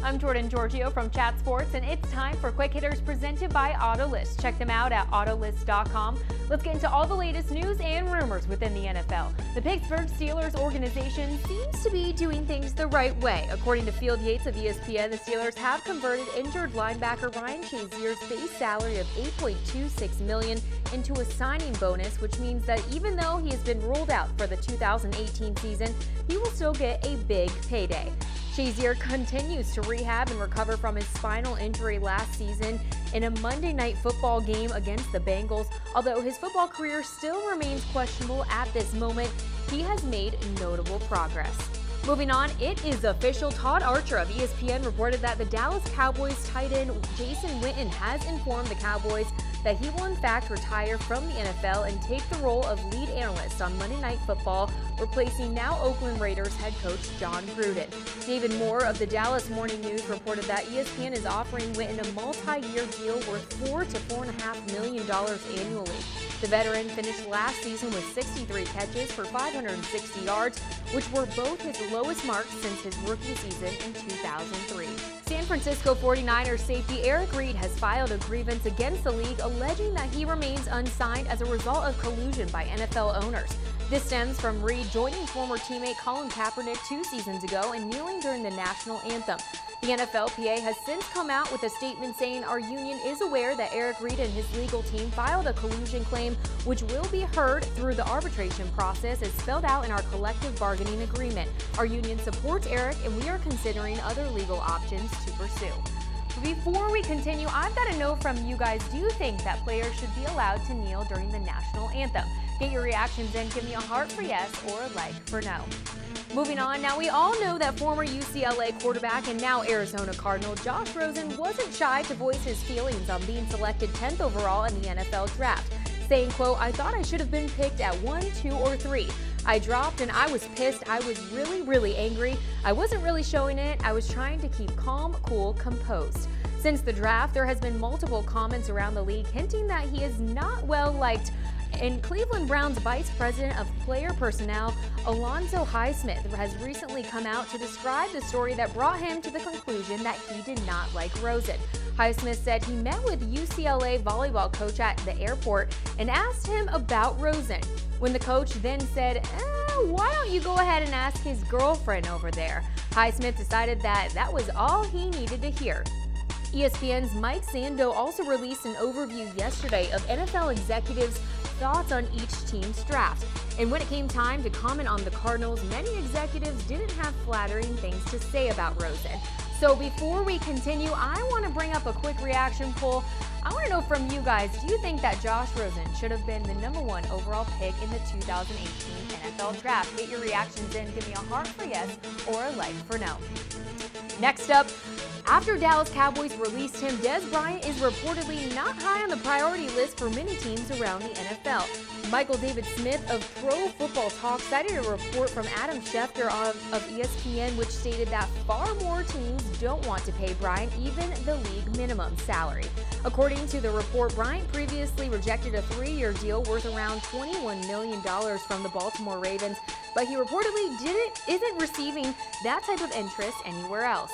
I'm Jordan Giorgio from Chat Sports, and it's time for Quick Hitters presented by Autolist. Check them out at Autolist.com. Let's get into all the latest news and rumors within the NFL. The Pittsburgh Steelers organization seems to be doing things the right way. According to Field Yates of ESPN, the Steelers have converted injured linebacker Ryan Shazier's base salary of $8.26 million into a signing bonus, which means that even though he has been ruled out for the 2018 season, he will still get a big payday. Shazier continues to rehab and recover from his spinal injury last season in a Monday Night Football game against the Bengals. Although his football career still remains questionable at this moment, he has made notable progress. Moving on, it is official. Todd Archer of ESPN reported that the Dallas Cowboys tight end Jason Witten has informed the Cowboys that he will in fact retire from the NFL and take the role of lead analyst on Monday Night Football, replacing now Oakland Raiders head coach John Gruden. David Moore of the Dallas Morning News reported that ESPN is offering Witten a multi-year deal worth $4 to $4.5 million annually. The veteran finished last season with 63 catches for 560 yards, which were both his lowest marks since his rookie season in 2003. San Francisco 49ers safety Eric Reid has filed a grievance against the league, alleging that he remains unsigned as a result of collusion by NFL owners. This stems from Reid joining former teammate Colin Kaepernick 2 seasons ago and kneeling during the national anthem. The NFLPA has since come out with a statement saying our union is aware that Eric Reid and his legal team filed a collusion claim, which will be heard through the arbitration process as spelled out in our collective bargaining agreement. Our union supports Eric, and we are considering other legal options to pursue. Before we continue, I've got to know from you guys, do you think that players should be allowed to kneel during the national anthem? Get your reactions in. Give me a heart for yes or a like for no. Moving on, now we all know that former UCLA quarterback and now Arizona Cardinal Josh Rosen wasn't shy to voice his feelings on being selected 10th overall in the NFL draft, saying, quote, "I thought I should have been picked at 1, 2, or 3. I dropped and I was pissed. I was really angry. I wasn't really showing it. I was trying to keep calm, cool, composed." Since the draft, there has been multiple comments around the league hinting that he is not well liked. And Cleveland Browns Vice President of Player Personnel, Alonzo Highsmith, has recently come out to describe the story that brought him to the conclusion that he did not like Rosen. Highsmith said he met with UCLA volleyball coach at the airport and asked him about Rosen. When the coach then said, why don't you go ahead and ask his girlfriend over there? Highsmith decided that was all he needed to hear. ESPN's Mike Sando also released an overview yesterday of NFL executives' thoughts on each team's draft. And when it came time to comment on the Cardinals, many executives didn't have flattering things to say about Rosen. So before we continue, I want to bring up a quick reaction poll. I want to know from you guys, do you think that Josh Rosen should have been the #1 overall pick in the 2018 NFL draft? Get your reactions in. Give me a heart for yes or a like for no. Next up, after Dallas Cowboys released him, Dez Bryant is reportedly not high on the priority list for many teams around the NFL. Michael David Smith of Pro Football Talk cited a report from Adam Schefter of ESPN, which stated that far more teams don't want to pay Bryant even the league minimum salary. According to the report, Bryant previously rejected a 3-year deal worth around $21 million from the Baltimore Ravens, but he reportedly isn't receiving that type of interest anywhere else.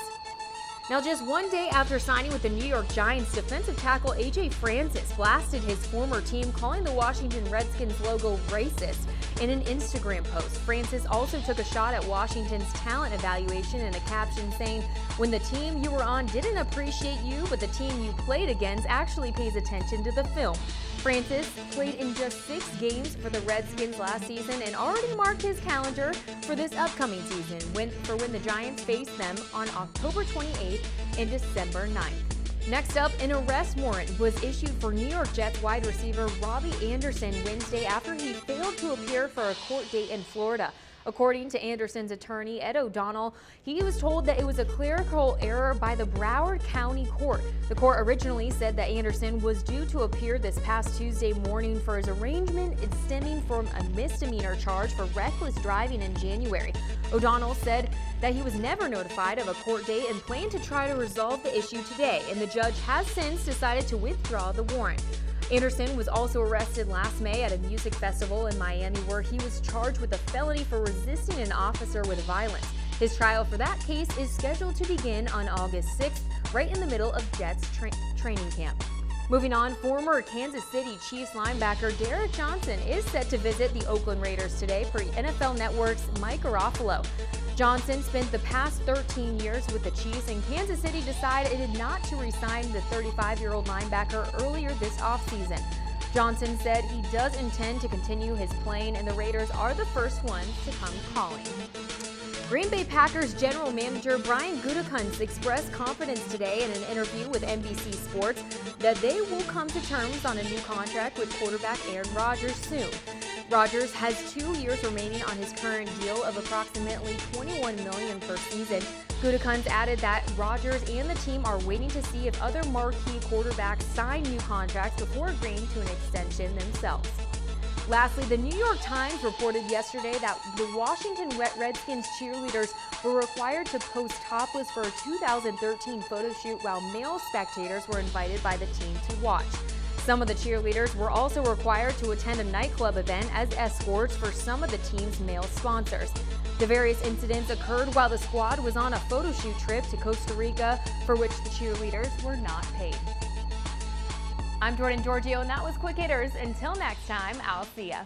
Now, just one day after signing with the New York Giants, defensive tackle A.J. Francis blasted his former team, calling the Washington Redskins logo racist in an Instagram post. Francis also took a shot at Washington's talent evaluation in a caption saying, "When the team you were on didn't appreciate you, but the team you played against actually pays attention to the film." Francis played in just 6 games for the Redskins last season and already marked his calendar for this upcoming season when the Giants face them on October 28th and December 9th. Next up, an arrest warrant was issued for New York Jets wide receiver Robbie Anderson Wednesday after he failed to appear for a court date in Florida. According to Anderson's attorney, Ed O'Donnell, he was told that it was a clerical error by the Broward County Court. The court originally said that Anderson was due to appear this past Tuesday morning for his arraignment stemming from a misdemeanor charge for reckless driving in January. O'Donnell said that he was never notified of a court date and planned to try to resolve the issue today, and the judge has since decided to withdraw the warrant. Anderson was also arrested last May at a music festival in Miami where he was charged with a felony for resisting an officer with violence. His trial for that case is scheduled to begin on August 6th, right in the middle of Jets training camp. Moving on, former Kansas City Chiefs linebacker Derrick Johnson is set to visit the Oakland Raiders today per NFL Network's Mike Garofalo. Johnson spent the past 13 years with the Chiefs, and Kansas City decided not to re-sign the 35-year-old linebacker earlier this offseason. Johnson said he does intend to continue his playing, and the Raiders are the first ones to come calling. Green Bay Packers general manager Brian Gutekunst expressed confidence today in an interview with NBC Sports that they will come to terms on a new contract with quarterback Aaron Rodgers soon. Rodgers has 2 years remaining on his current deal of approximately $21 million per season. Gutekunst added that Rodgers and the team are waiting to see if other marquee quarterbacks sign new contracts before agreeing to an extension themselves. Lastly, the New York Times reported yesterday that the Washington Redskins cheerleaders were required to pose topless for a 2013 photo shoot while male spectators were invited by the team to watch. Some of the cheerleaders were also required to attend a nightclub event as escorts for some of the team's male sponsors. The various incidents occurred while the squad was on a photo shoot trip to Costa Rica, for which the cheerleaders were not paid. I'm Jordan Giorgio, and that was Quick Hitters. Until next time, I'll see ya.